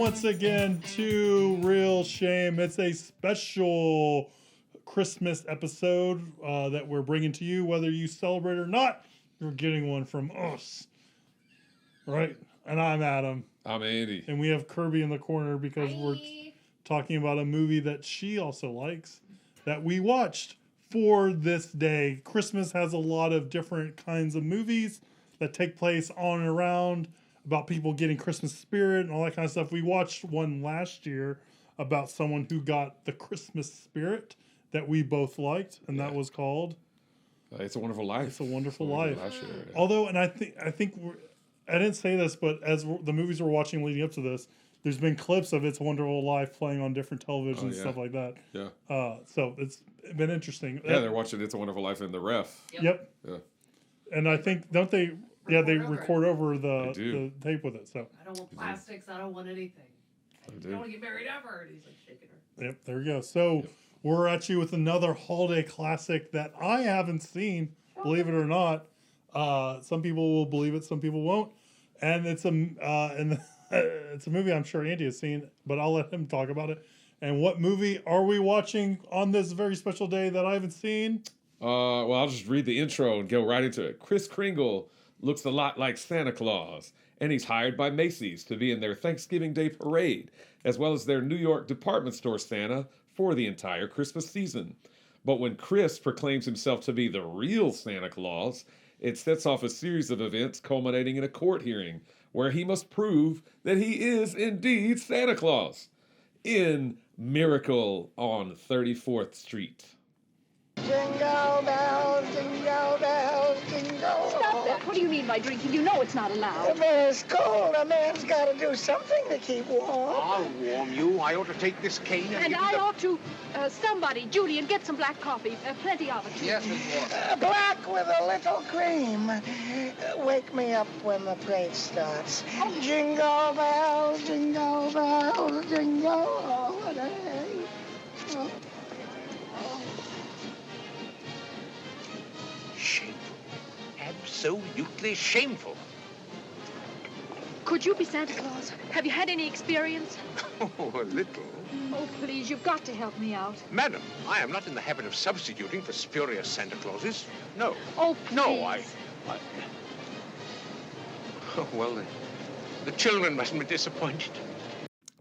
once again to Real Shame. It's a special Christmas episode that we're bringing to you. Whether you celebrate or not, you're getting one from us. Right? And I'm Adam. I'm Andy. And we have Kirby in the corner because we're talking about a movie that she also likes that we watched for this day. Christmas has a lot of different kinds of movies that take place on and around about people getting Christmas spirit and all that kind of stuff. We watched one last year about someone who got the Christmas spirit that we both liked, and that was called It's a Wonderful Life. It's a Wonderful Life. Last year, yeah. Although, and I think I didn't say this, but as the movies we're watching leading up to this, there's been clips of It's a Wonderful Life playing on different televisions and stuff like that. Yeah. So it's been interesting. Yeah, they're watching It's a Wonderful Life in the ref. Yep. Yeah. And I think, don't they? Yeah, they record over the tape with it. So I don't want plastics. I don't want anything. I don't want to get married ever. And he's like shaking her. Yep, there we go. So we're at you with another holiday classic that I haven't seen, believe it or not. Some people will believe it, some people won't. And it's it's a movie I'm sure Andy has seen, but I'll let him talk about it. And what movie are we watching on this very special day that I haven't seen? Well, I'll just read the intro and go right into it. Kris Kringle looks a lot like Santa Claus, and he's hired by Macy's to be in their Thanksgiving Day parade, as well as their New York department store Santa for the entire Christmas season. But when Kris proclaims himself to be the real Santa Claus, it sets off a series of events culminating in a court hearing where he must prove that he is indeed Santa Claus in Miracle on 34th Street. Jingle bells, jingle bells, jingle. Stop that. What do you mean by drinking? You know it's not allowed. The man's cold. A man's got to do something to keep warm. I'll warm you. I ought to take this cane And I ought to, somebody, Julian, get some black coffee. Plenty of it. Yes, Miss Warren. Black with a little cream. Wake me up when the parade starts. Oh. Jingle bells, jingle bells, jingle all the day. Oh. Shameful. Absolutely shameful. Could you be Santa Claus? Have you had any experience? Oh, a little. Oh, please, you've got to help me out. Madam, I am not in the habit of substituting for spurious Santa Clauses. No. Oh, please. No, I... Oh, well, the children mustn't be disappointed.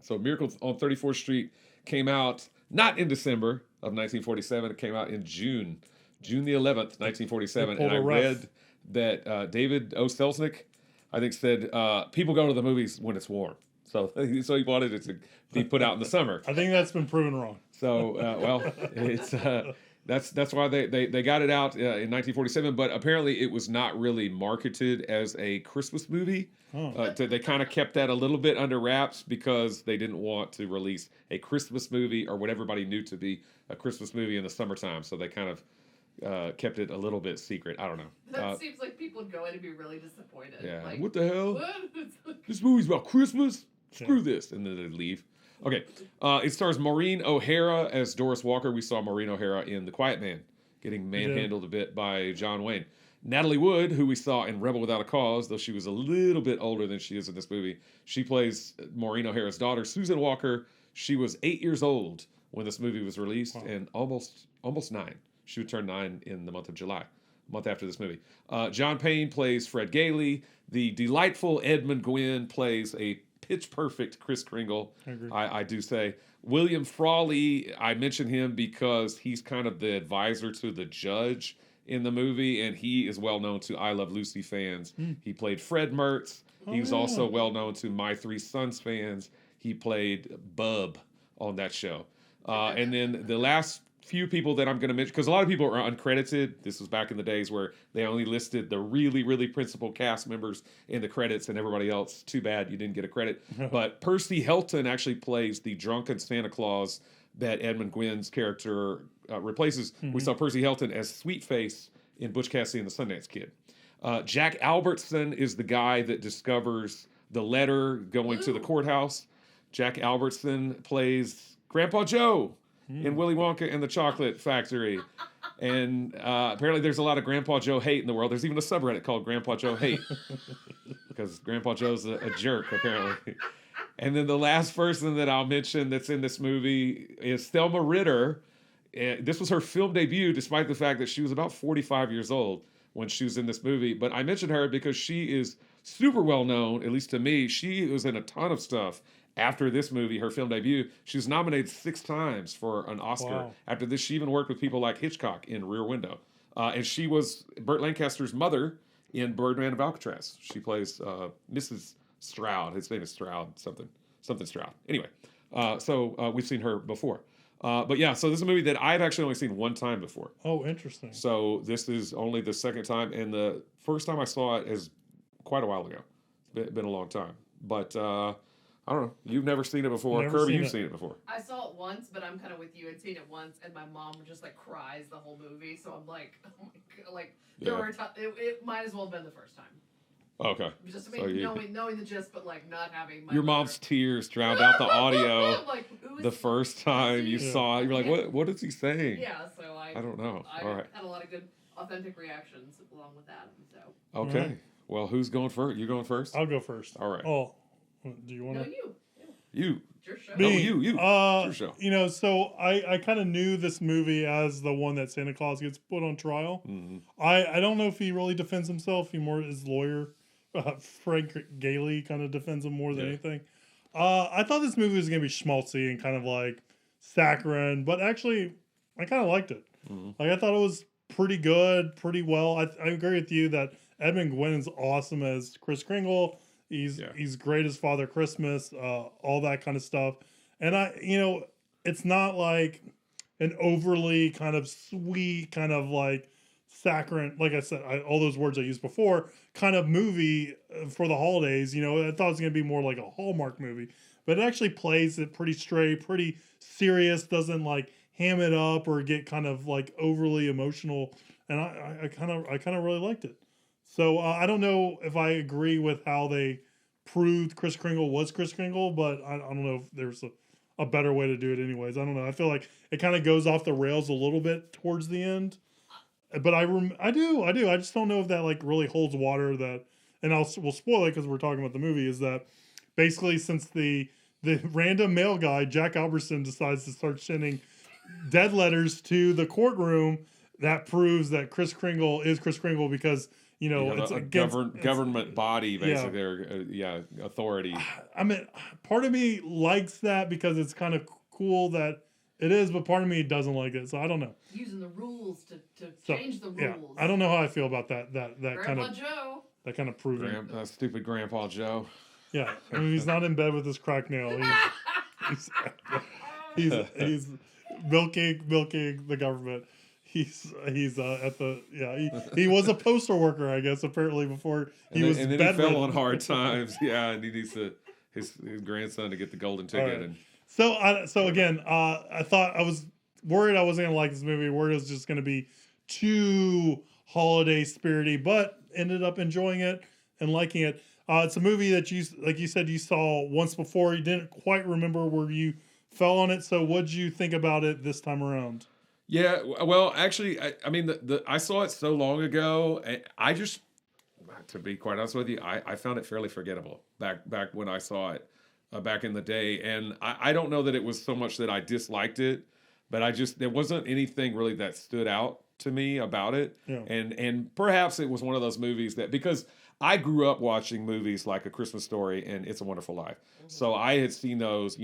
So Miracle on 34th Street came out not in December of 1947. It came out in June the 11th, 1947. And I read that David O. Selznick, I think, said people go to the movies when it's warm. So he wanted it to be put out in the summer. I think that's been proven wrong. So, well, it's that's why they got it out in 1947. But apparently it was not really marketed as a Christmas movie. They kind of kept that a little bit under wraps because they didn't want to release a Christmas movie or what everybody knew to be a Christmas movie in the summertime. So they kind of kept it a little bit secret. I don't know. That seems like people would go in and be really disappointed. Yeah. Like, what the hell? What? This movie's about Christmas? Screw this. And then they leave. Okay. It stars Maureen O'Hara as Doris Walker. We saw Maureen O'Hara in The Quiet Man, getting manhandled a bit by John Wayne. Natalie Wood, who we saw in Rebel Without a Cause, though she was a little bit older than she is in this movie, she plays Maureen O'Hara's daughter, Susan Walker. She was 8 years old when this movie was released and almost 9. She would turn 9 in the month of July, a month after this movie. John Payne plays Fred Gailey. The delightful Edmund Gwynn plays a pitch-perfect Kris Kringle, I do say. William Frawley, I mention him because he's kind of the advisor to the judge in the movie, and he is well known to I Love Lucy fans. He played Fred Mertz. He was also well known to My Three Sons fans. He played Bub on that show. And then the last few people that I'm going to mention, because a lot of people are uncredited. This was back in the days where they only listed the really, really principal cast members in the credits and everybody else. Too bad you didn't get a credit. But Percy Helton actually plays the drunken Santa Claus that Edmund Gwynn's character replaces. We saw Percy Helton as Sweetface in Butch Cassidy and the Sundance Kid. Jack Albertson is the guy that discovers the letter going to the courthouse. Jack Albertson plays Grandpa Joe in Willy Wonka and the Chocolate Factory. And apparently there's a lot of Grandpa Joe hate in the world. There's even a subreddit called Grandpa Joe Hate because Grandpa Joe's a jerk, apparently. And then the last person that I'll mention that's in this movie is Thelma Ritter. This was her film debut, despite the fact that she was about 45 years old when she was in this movie. But I mentioned her because she is super well known, at least to me. She was in a ton of stuff after this movie, her film debut. She was nominated 6 times for an Oscar. Wow. After this, she even worked with people like Hitchcock in Rear Window. And she was Burt Lancaster's mother in Birdman of Alcatraz. She plays Mrs. Stroud. His name is Stroud, something Stroud. Anyway, so we've seen her before. But yeah, so this is a movie that I've actually only seen one time before. Oh, interesting. So this is only the second time, and the first time I saw it is quite a while ago. It's been a long time. But I don't know. You've never seen it before. Never Kirby, seen you've it. seen it before. I saw it once, but I'm kind of with you. I'd seen it once, and my mom just like cries the whole movie. So I'm like, oh my god, like there Yeah. were it might as well have been the first time. Okay. Just So you- knowing the gist, but like not having my Your mother. mom's tears drowned out the audio I'm like, who is the first time you Yeah. saw it. You're like, what is he saying? Yeah, so I don't know. I All right. had a lot of good authentic reactions along with that. So Okay. Alright. Well, who's going first? You going first? I'll go first. All right. Oh, do you want no, to? you. Yeah, You. it's your show. Me. you. It's your show. You know, so I kind of knew this movie as the one that Santa Claus gets put on trial. Mhm. I don't know if he really defends himself. He more his lawyer, Frank Gailey, kind of defends him more than Yeah. anything. I thought this movie was gonna be schmaltzy and kind of like saccharine, but actually, I kind of liked it. Mhm. Like I thought it was pretty good, pretty well. I agree with you that Edmund Gwynn's awesome as Kris Kringle. He's great as Father Christmas, all that kind of stuff. And it's not like an overly kind of sweet, kind of like saccharine, like I said, all those words I used before, kind of movie for the holidays. I thought it was going to be more like a Hallmark movie, but it actually plays it pretty straight, pretty serious, doesn't like ham it up or get kind of like overly emotional. And I kind of really liked it. So I don't know if I agree with how they proved Kris Kringle was Kris Kringle, but I don't know if there's a better way to do it anyways. I don't know. I feel like it kind of goes off the rails a little bit towards the end. But I do. I just don't know if that like really holds water. That, and we'll spoil it because we're talking about the movie. Is that basically since the random mail guy Jack Albertson decides to start sending dead letters to the courtroom, that proves that Kris Kringle is Kris Kringle because it's a against government body, basically, or authority. I mean, part of me likes that because it's kind of cool that it is, but part of me doesn't like it. So I don't know. Using the rules to So, change the rules. yeah, I don't know how I feel about that Grandpa kind of Joe. that kind of proving. Stupid Grandpa Joe. Yeah, I mean, he's not in bed with his crack nail. He's milking the government. He's at the he was a postal worker, I guess, apparently before he was and then he fell bedridden. on hard times. Yeah, and he needs his grandson to get the golden ticket. Right. And So again, I thought I was worried I wasn't gonna like this movie. Worried it was just gonna be too holiday spirity, but ended up enjoying it and liking it. It's a movie that you said you saw once before. You didn't quite remember where you fell on it. So what'd you think about it this time around? yeah, well, actually, I mean, I saw it so long ago. I just, to be quite honest with you, I found it fairly forgettable back when I saw it back in the day. And I don't know that it was so much that I disliked it, but there wasn't anything really that stood out to me about it. Yeah. And perhaps it was one of those movies that, because I grew up watching movies like A Christmas Story and It's a Wonderful Life. So I had seen those,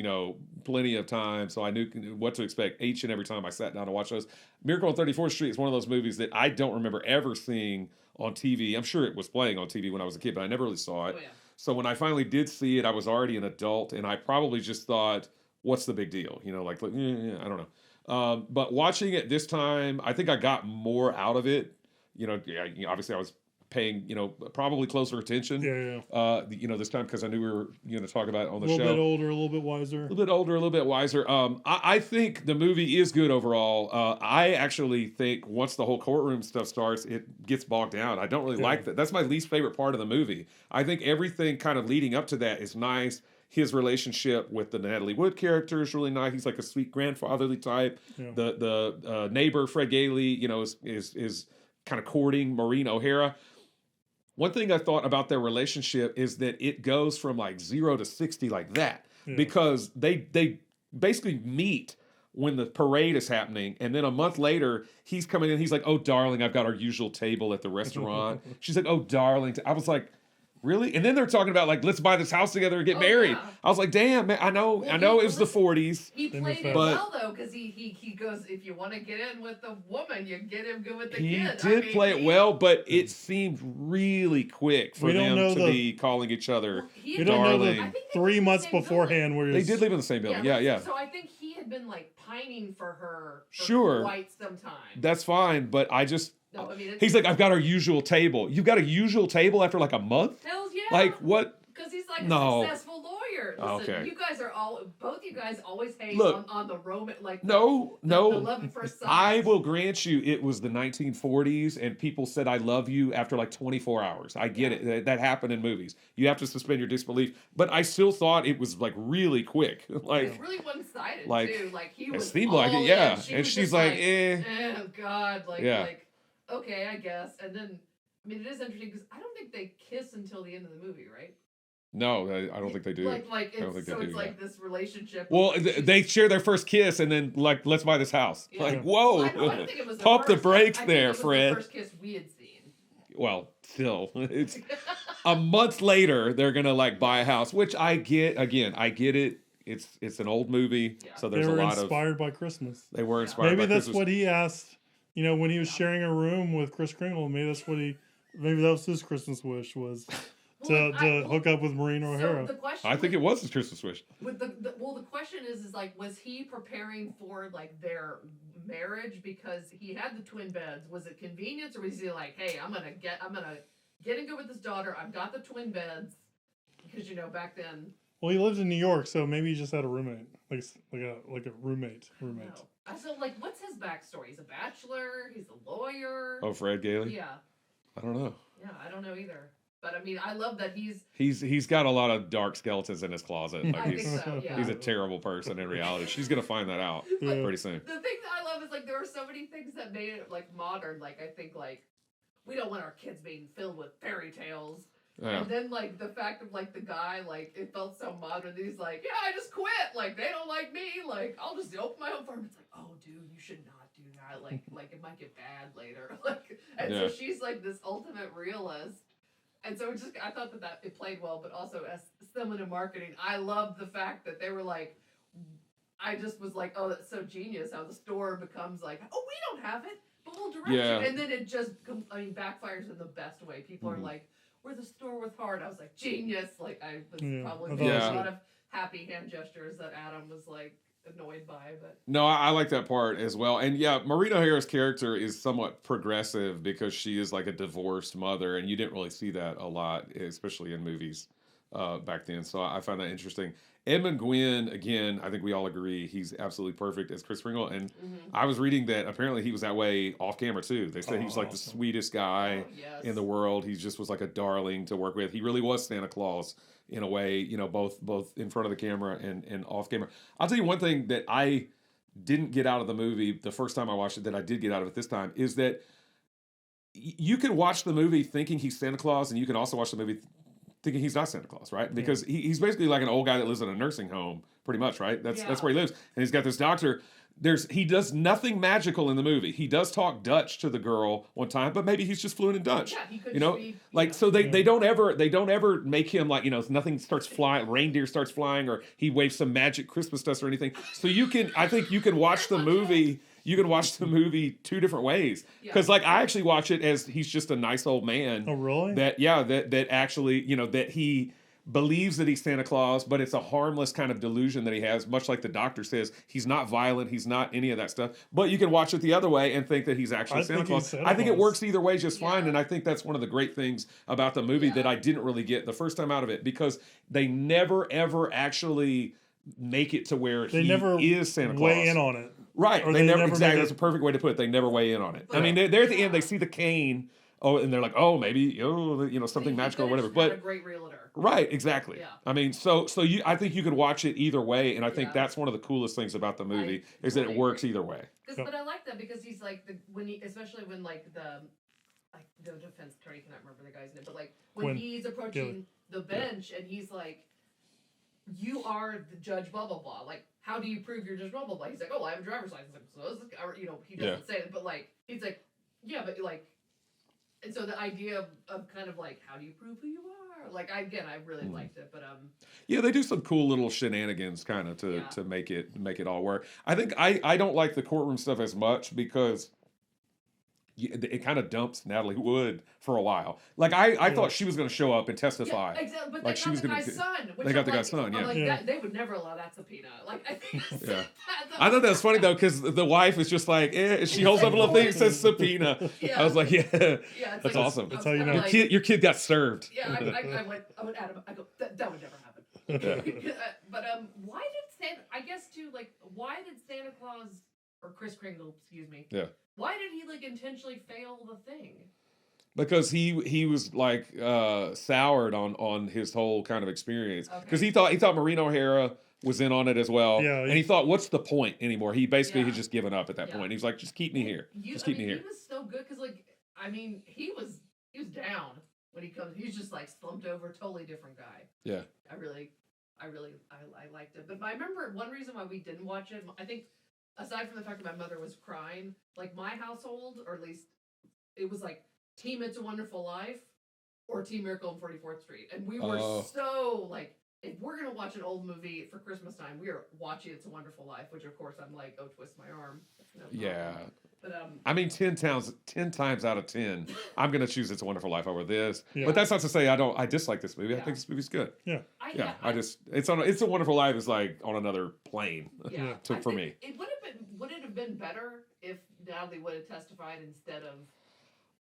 plenty of times. So I knew what to expect each and every time I sat down to watch those. Miracle on 34th Street is one of those movies that I don't remember ever seeing on TV. I'm sure it was playing on TV when I was a kid, but I never really saw it. Oh, yeah. So when I finally did see it, I was already an adult, and I probably just thought, what's the big deal? I don't know. But watching it this time, I think I got more out of it. Obviously I was paying, probably closer attention. This time because I knew we were going to talk about it on the show. A little bit older, a little bit wiser. A little bit older, a little bit wiser. I think the movie is good overall. I actually think once the whole courtroom stuff starts, it gets bogged down. I don't really like that. That's my least favorite part of the movie. I think everything kind of leading up to that is nice. His relationship with the Natalie Wood character is really nice. He's like a sweet grandfatherly type. Yeah. The neighbor, Fred Gailey, is kind of courting Maureen O'Hara. One thing I thought about their relationship is that it goes from like 0 to 60 like that, because they basically meet when the parade is happening, and then a month later he's coming in. He's like, "Oh, darling, I've got our usual table at the restaurant." She's like, "Oh, darling." I was like, really? And then they're talking about like, let's buy this house together and get married. Yeah. I was like, damn, man, I know it was the 40s. He played it but well though, because he goes, if you want to get in with the woman, you get him good with the He kid. did play it well, but it seemed really quick for them to be calling each other We don't know darling. the 3 months beforehand where They did live in the same building. Yeah. So I think he had been like pining for her Sure. quite some time. That's fine, but I just... No, I mean, he's like, I've got our usual table. You've got a usual table after like a month? Hells yeah. Like, what? Because he's like No. a successful lawyer. Listen, Okay. you guys are both you guys always hate Look, on the Roman, like the No. love at first sight. I will grant you it was the 1940s and people said I love you after like 24 hours. I get it. That happened in movies. You have to suspend your disbelief. But I still thought it was like really quick. Like, it was really one-sided like, too. Like he it was seemed all like it, in. yeah. She And was she's just like, oh God, like okay, I guess. And then I mean, it is interesting because I don't think they kiss until the end of the movie, right? No, I don't think they do. Like I don't think so they it's do, like this relationship. Well, they share their first kiss and then like, let's buy this house. Yeah. Like, whoa. Well, I don't think it was Pump the first. brakes I think there, it was Fred. The first kiss we had seen. Well, still, it's a month later they're gonna like buy a house, which I get. Again, I get it. It's an old movie, so there's they were a lot inspired by Christmas. They were inspired. Maybe by that's Christmas. what he asked. You know, when he was sharing a room with Kris Kringle, maybe that's what he. Maybe that was his Christmas wish was to hook up with Maureen O'Hara. So the question I think it was his Christmas wish. With the question is like, was he preparing for like their marriage because he had the twin beds? Was it convenience, or was he like, hey, I'm gonna get in good with his daughter. I've got the twin beds because back then. Well, he lived in New York, so maybe he just had a roommate, like a roommate. So like, what's his backstory? He's a bachelor. He's a lawyer. Oh, Fred Gailey? Yeah. I don't know. Yeah, I don't know either. But I mean, I love that He's got a lot of dark skeletons in his closet. Like I think so, yeah. He's a terrible person in reality. She's gonna find that out pretty soon. The thing that I love is like there were so many things that made it like modern. Like I think like we don't want our kids being filled with fairy tales. Yeah. And then like the fact of like the guy, like it felt so modern. He's like, yeah, I just quit. Like they don't like me. Like I'll just open my own farm. It's like, oh, dude, you should not do that. Like it might get bad later. So she's like this ultimate realist. And so I thought that it played well, but also as someone in marketing, I loved the fact that they were like, I just was like, oh, that's so genius how the store becomes like, oh, we don't have it, but we'll direct you. And then it just, backfires in the best way. People are like, we're the store with heart. I was like, genius. Like I was probably doing a lot of happy hand gestures that Adam was like annoyed by, but no, I like that part as well. And yeah, Maureen O'Hara's character is somewhat progressive because she is like a divorced mother, and you didn't really see that a lot, especially in movies back then. So I find that interesting. Edmund Gwynn, again, I think we all agree he's absolutely perfect as Kris Kringle. And I was reading that apparently he was that way off camera too. They said he was like the sweetest guy in the world. He just was like a darling to work with. He really was Santa Claus in a way, both in front of the camera and off camera. I'll tell you one thing that I didn't get out of the movie the first time I watched it that I did get out of it this time is that you can watch the movie thinking he's Santa Claus, and you can also watch the movie thinking he's not Santa Claus, right? Because he's basically like an old guy that lives in a nursing home, pretty much, right? That's where he lives. And he's got this doctor. He does nothing magical in the movie. He does talk Dutch to the girl one time, but maybe he's just fluent in Dutch. Yeah, he could be, so they don't ever make him like, nothing starts flying, reindeer starts flying, or he waves some magic Christmas dust or anything. So I think you can watch the movie. You can watch the movie two different ways. Because I actually watch it as he's just a nice old man. Oh, really? That actually, that he believes that he's Santa Claus, but it's a harmless kind of delusion that he has, much like the doctor says. He's not violent. He's not any of that stuff. But you can watch it the other way and think that he's actually Santa Claus. I think it works either way just fine. And I think that's one of the great things about the movie that I didn't really get the first time out of it, because they never, ever actually make it to where he is Santa Claus. Weigh in on it. Right. They never exactly. That's a perfect way to put it. They never weigh in on it. I mean, they're at the end. They see the cane. Oh, and they're like, oh, maybe, something magical or whatever. But a great realtor. Right. Exactly. Yeah. I mean, I think you could watch it either way, and I think that's one of the coolest things about the movie is that it works either way. But I like that because he's like especially when like like the defense attorney cannot remember the guy's name, but like when When he's approaching the bench and he's like, "You are the judge, blah blah blah." Like, how do you prove you're judge, blah blah blah? He's like, "Oh, I have a driver's license." Like, so this, or, you know, he doesn't say it, but like he's like, "Yeah, but like," and so the idea of kind of like, how do you prove who you are? Like, I really liked it, but Yeah, they do some cool little shenanigans kind of to make it all work. I think I don't like the courtroom stuff as much because it kind of dumps Natalie Wood for a while. Like I thought she was going to show up and testify. yeah, exactly. But Like they she got was the gonna guy's son. Which they got I'm the like, guy's son, I'm yeah. like, Yeah. they would never allow that subpoena. Like, I think Yeah. that, I thought that was funny though because the wife is just like, she holds up a little thing that says subpoena. Yeah. I was like, yeah, Yeah, that's like, awesome. That's how you know. Your kid got served. Yeah, I went at him. I go, that would never happen. But why did Santa? I guess too, like, why did Santa Claus or Kris Kringle, excuse me? Yeah. Why did he like intentionally fail the thing? Because he was like soured on his whole kind of experience because Okay. he thought Maureen O'Hara was in on it as well. Yeah, And he thought, what's the point anymore? He basically Yeah. had just given up at that Yeah. point. He was like, just keep me here. Just keep me here. He was so good because, like, I mean, he was down when he comes. He's just like slumped over, totally different guy. Yeah. I liked it. But I remember one reason why we didn't watch it. I think aside from the fact that my mother was crying, like my household, or at least it was like Team It's a Wonderful Life or Team Miracle on 44th Street, and we were so like, if we're gonna watch an old movie for Christmas time, we are watching It's a Wonderful Life, which of course I'm like, oh, twist my arm. No problem. Yeah. But I mean, 10 times out of 10, I'm gonna choose It's a Wonderful Life over this. Yeah. But that's not to say I dislike this movie. I Yeah. think this movie's good. Yeah. It's a Wonderful Life is like on another plane Yeah. for me. It would it have been better if Natalie would have testified instead of.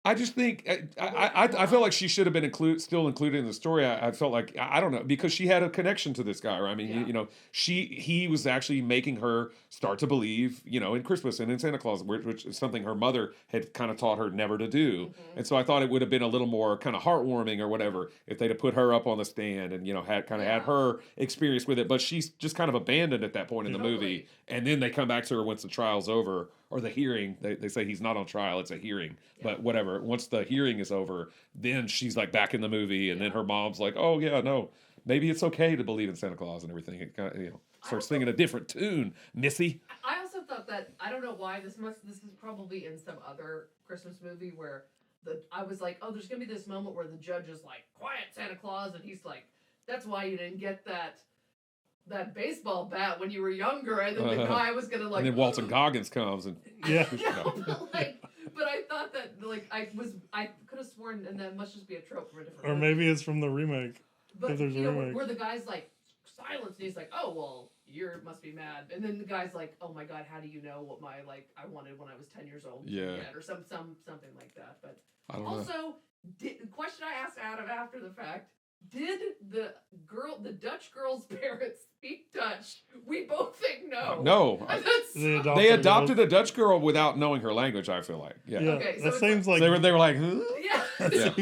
I just think I felt like she should have been still included in the story. I felt like I don't know because she had a connection to this guy. Right? I mean, Yeah. you know, he was actually making her start to believe, you know, in Christmas and in Santa Claus, which is something her mother had kind of taught her never to do. Mm-hmm. And so I thought it would have been a little more kind of heartwarming or whatever if they'd have put her up on the stand and had her experience with it. But she's just kind of abandoned at that point in the movie, and then they come back to her once the trial's over. Or the hearing, they say he's not on trial, it's a hearing. But whatever, once the hearing is over, then she's like back in the movie, and then her mom's like, oh yeah, no, maybe it's okay to believe in Santa Claus and everything. It kind of, starts singing a different tune, Missy. I also thought that, I don't know why, this is probably in some other Christmas movie where I was like, oh, there's going to be this moment where the judge is like, quiet, Santa Claus, and he's like, that's why you didn't get that baseball bat when you were younger, and then the guy was gonna like. And then Walton Goggins comes and Yeah. But I thought that like I could have sworn, and that must just be a trope from a different. Or movie. maybe it's from the remake. But if there's a remake. where the guy's like silence, and he's like, oh well, you must be mad, and then the guy's like, oh my god, how do you know what I wanted when I was 10 years old? Yeah. Or something like that. But I don't know. also, the question I asked Adam after the fact. Did the Dutch girl's parents speak Dutch? We both think no. No. They adopted a Dutch girl without knowing her language, I feel like. Yeah. Okay, so that it's seems like They were like, huh? Yeah. Yeah.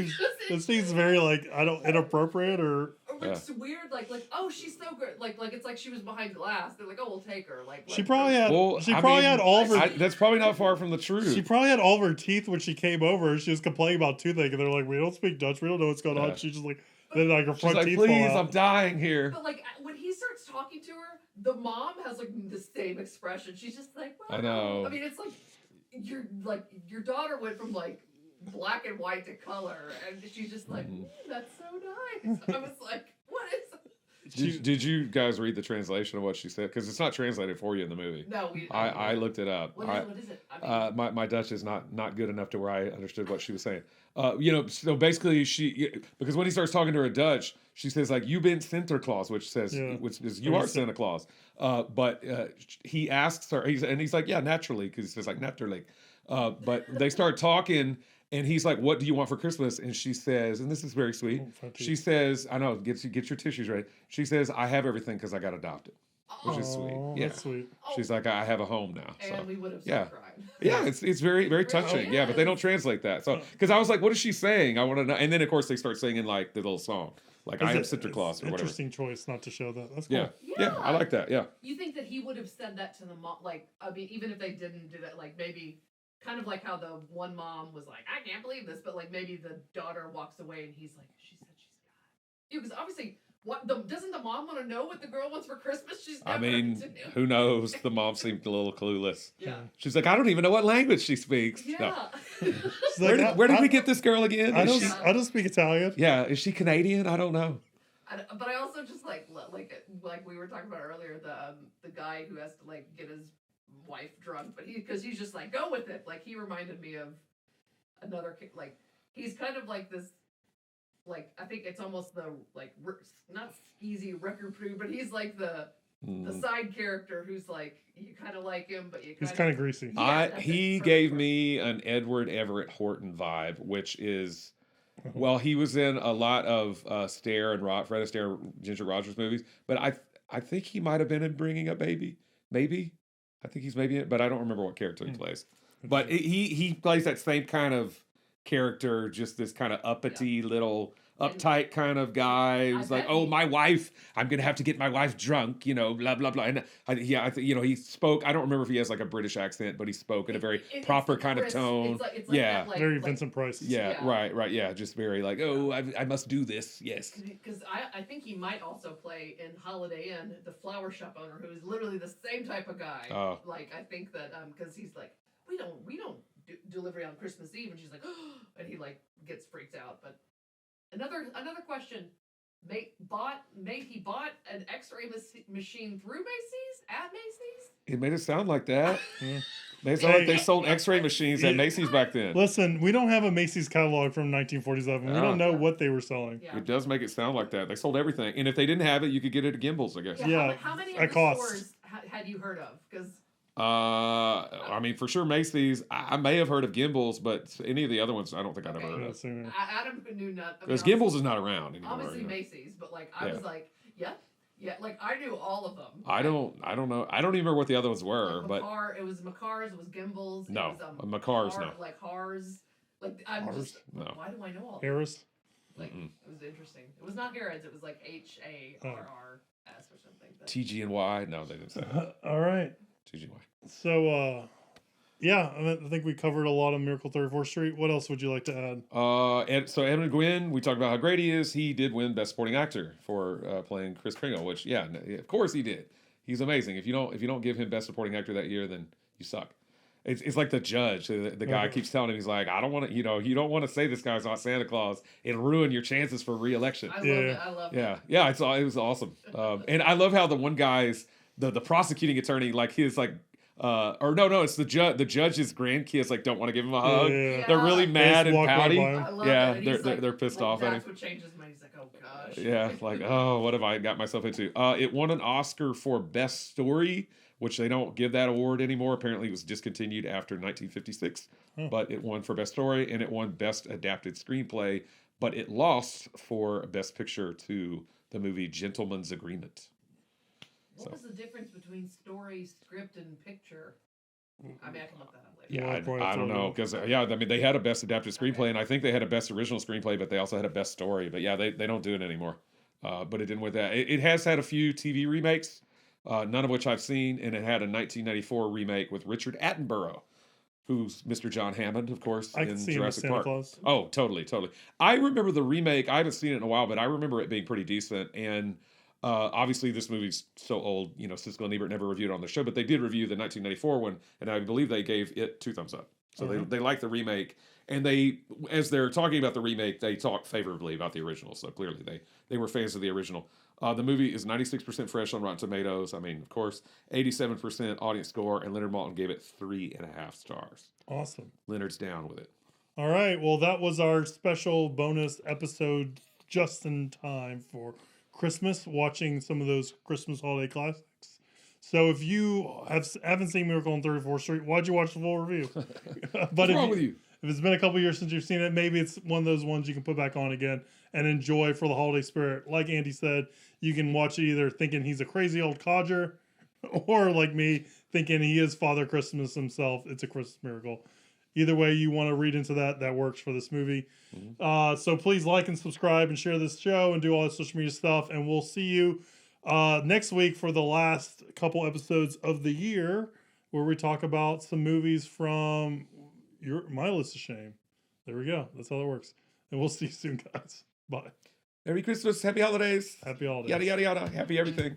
it seems very like inappropriate or. It's weird, like oh, she's so good, like it's like she was behind glass. They're like, oh, we'll take her. Like She probably had. Well, she I probably mean, had all of her. that's probably not far from the truth. She probably had all of her teeth when she came over. She was complaining about toothache, and they're like, "We don't speak Dutch. We don't know what's going on." She's just like, then like her She's front like, teeth please, fall out. I'm dying here. But like when he starts talking to her, the mom has like the same expression. She's just like, wow. I know. I mean, it's like your daughter went from like black and white to color, and she's just like, that's so nice. I was like, what is? Did you guys read the translation of what she said? Because it's not translated for you in the movie. No, I looked it up. What is it? I mean, My Dutch is not good enough to where I understood what she was saying. So basically because when he starts talking to her Dutch, she says like, "You been Santa Claus," which is you are Santa Claus. But he asks her, he's like, "Yeah, naturally," because he says like naturally. But they start talking. And he's like, "What do you want for Christmas?" And she says, and this is very sweet. She says, "I know, get your tissues ready." She says, "I have everything because I got adopted," which is sweet. Yeah, That's sweet. She's like, "I have a home now." and So we would have yeah. cried. yeah, it's very very touching. Yeah, but they don't translate that. So because I was like, "What is she saying?" I want to know. And then of course they start singing like the little song, like "I am Santa Claus" or whatever. Interesting choice not to show that. That's cool. Yeah, I like that. Yeah. You think that he would have said that to the mom? Like, I mean, even if they didn't do that, like maybe kind of like how the one mom was like, I can't believe this, but like maybe the daughter walks away and he's like, she said she's got you, because obviously. Doesn't the mom want to know what the girl wants for Christmas? She's never who knows? The mom seemed a little clueless. Yeah. She's like, I don't even know what language she speaks. Yeah. No. Where did we get this girl again? I don't speak Italian. Yeah, is she Canadian? I don't know. But I also just like we were talking about earlier, the guy who has to like get his wife drunk, but because he's just like, go with it. Like he reminded me of another like he's kind of like this. Like I think it's almost the like not skeezy record producer, but he's like the side character who's like you kind of like him, but he's kind of greasy. Yeah, he gave me an Edward Everett Horton vibe, which is well, he was in a lot of Fred Astaire, Ginger Rogers movies, but I think he might have been in Bringing Up Baby, maybe. I think he's maybe in it, but I don't remember what character he plays. But he plays that same kind of character, just this kind of uppity little uptight kind of guy who's like, oh, my wife, I'm gonna have to get my wife drunk, blah blah blah. And he spoke, I don't remember if he has like a British accent, but he spoke in a very proper kind of tone. It's like that, very Vincent Price. Right, just very like, oh, I must do this, yes. Because I think he might also play in Holiday Inn, the flower shop owner, who is literally the same type of guy. Oh. Like I think that because he's like, we don't do delivery on Christmas Eve, and she's like, oh, and he like gets freaked out. But another question, he bought an X-ray machine through Macy's at Macy's. It made it sound like that. They sound like they sold X-ray machines at Macy's back then. Listen, we don't have a Macy's catalog from 1947. We don't know what they were selling. Yeah. It does make it sound like that. They sold everything, and if they didn't have it, you could get it at Gimbel's, I guess. Yeah. How many of the stores had you heard of? Because I mean, for sure, Macy's. I may have heard of Gimbel's, but any of the other ones, I don't think I've ever heard of. Adam knew not. Because Gimbel's is not around anymore. Obviously Macy's, but like I was like, yeah, like I knew all of them. I don't know. I don't even remember what the other ones were, like but it was Macar's, it was Gimbel's. No, it was, Macar's no. Like Har's. Like I'm just. No. Why do I know all? Harris. Like it was interesting. It was not Harrods. It was like HARRS or something. But... TG&Y. No, they didn't say that. All right. TG&Y. So, I think we covered a lot of Miracle 34th Street. What else would you like to add? So Edmund Gwynn, we talked about how great he is. He did win Best Supporting Actor for playing Kris Kringle, which of course he did. He's amazing. If you don't give him Best Supporting Actor that year, then you suck. It's like the judge. The guy keeps telling him, he's like, I don't want to, you don't want to say this guy's not Santa Claus. It'll ruin your chances for re-election. I love it. Yeah. It was awesome. And I love how the one guy's the prosecuting attorney, like his like. It's the judge. The judge's grandkids like don't want to give him a hug. Yeah. They're really mad and pouty. They're pissed off at him. That's what changes his mind. He's like, oh gosh. Yeah, like what have I got myself into? It won an Oscar for Best Story, which they don't give that award anymore. Apparently, it was discontinued after 1956. But it won for Best Story and it won Best Adapted Screenplay. But it lost for Best Picture to the movie Gentleman's Agreement. What was the difference between story, script, and picture? I mean, I can look that up later. Yeah, I don't know. Because, they had a Best Adapted Screenplay, and I think they had a Best Original Screenplay, but they also had a Best Story. But, they don't do it anymore. But it didn't with that. It has had a few TV remakes, none of which I've seen, and it had a 1994 remake with Richard Attenborough, who's Mr. John Hammond, of course, in Jurassic Park. Claus. Oh, totally. I remember the remake. I haven't seen it in a while, but I remember it being pretty decent, and... obviously, this movie's so old, Siskel and Ebert never reviewed it on the show, but they did review the 1994 one, and I believe they gave it 2 thumbs up. So they like the remake, and as they're talking about the remake, they talk favorably about the original. So clearly, they were fans of the original. The movie is 96% fresh on Rotten Tomatoes. I mean, of course, 87% audience score, and Leonard Maltin gave it 3.5 stars. Awesome. Leonard's down with it. All right. Well, that was our special bonus episode, just in time for Christmas, watching some of those Christmas holiday classics. So if you haven't seen Miracle on 34th Street, why'd you watch the full review? What's wrong with you? If it's been a couple years since you've seen it, maybe it's one of those ones you can put back on again and enjoy for the holiday spirit. Like Andy said, you can watch it either thinking he's a crazy old codger, or like me, thinking he is Father Christmas himself. It's a Christmas miracle. Either way you want to read into that works for this movie. Mm-hmm. So please like and subscribe and share this show and do all that social media stuff. And we'll see you next week for the last couple episodes of the year, where we talk about some movies from my list of shame. There we go. That's how it works. And we'll see you soon, guys. Bye. Merry Christmas, happy holidays, Happy holidays. yada yada yada, happy everything.